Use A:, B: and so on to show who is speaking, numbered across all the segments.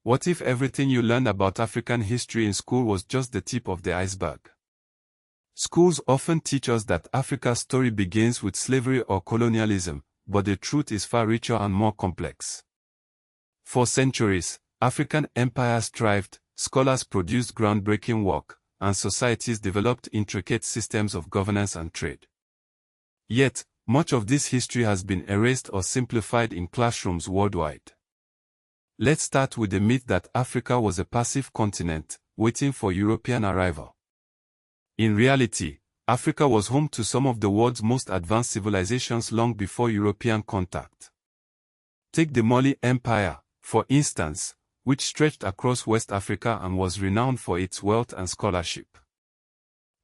A: What if everything you learned about African history in school was just the tip of the iceberg? Schools often teach us that Africa's story begins with slavery or colonialism, but the truth is far richer and more complex. For centuries, African empires thrived, scholars produced groundbreaking work, and societies developed intricate systems of governance and trade. Yet, much of this history has been erased or simplified in classrooms worldwide. Let's start with the myth that Africa was a passive continent, waiting for European arrival. In reality, Africa was home to some of the world's most advanced civilizations long before European contact. Take the Mali Empire, for instance, which stretched across West Africa and was renowned for its wealth and scholarship.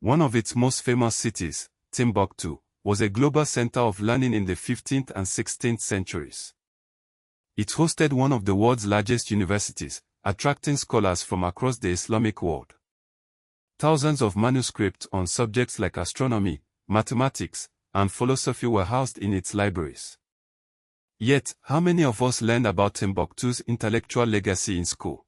A: One of its most famous cities, Timbuktu, was a global center of learning in the 15th and 16th centuries. It hosted one of the world's largest universities, attracting scholars from across the Islamic world. Thousands of manuscripts on subjects like astronomy, mathematics, and philosophy were housed in its libraries. Yet, how many of us learned about Timbuktu's intellectual legacy in school?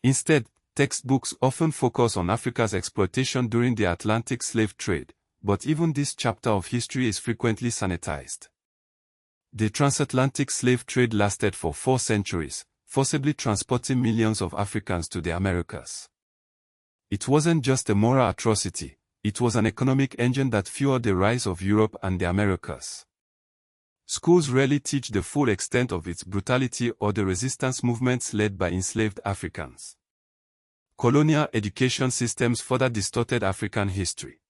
A: Instead, textbooks often focus on Africa's exploitation during the Atlantic slave trade, but even this chapter of history is frequently sanitized. The transatlantic slave trade lasted for 4 centuries, forcibly transporting millions of Africans to the Americas. It wasn't just a moral atrocity, it was an economic engine that fueled the rise of Europe and the Americas. Schools rarely teach the full extent of its brutality or the resistance movements led by enslaved Africans. Colonial education systems further distorted African history.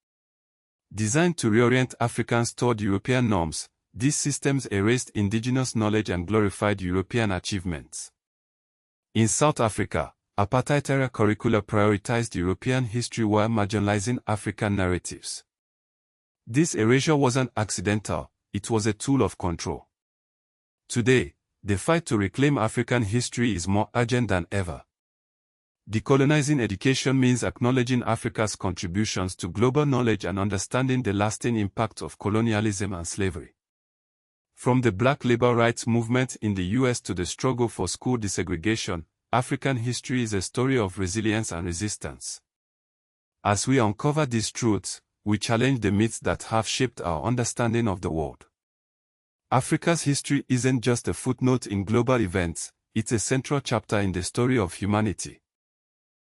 A: Designed to reorient Africans toward European norms, these systems erased indigenous knowledge and glorified European achievements. In South Africa, apartheid-era curricula prioritized European history while marginalizing African narratives. This erasure wasn't accidental, it was a tool of control. Today, the fight to reclaim African history is more urgent than ever. Decolonizing education means acknowledging Africa's contributions to global knowledge and understanding the lasting impact of colonialism and slavery. From the Black labor rights movement in the US to the struggle for school desegregation, African history is a story of resilience and resistance. As we uncover these truths, we challenge the myths that have shaped our understanding of the world. Africa's history isn't just a footnote in global events, it's a central chapter in the story of humanity.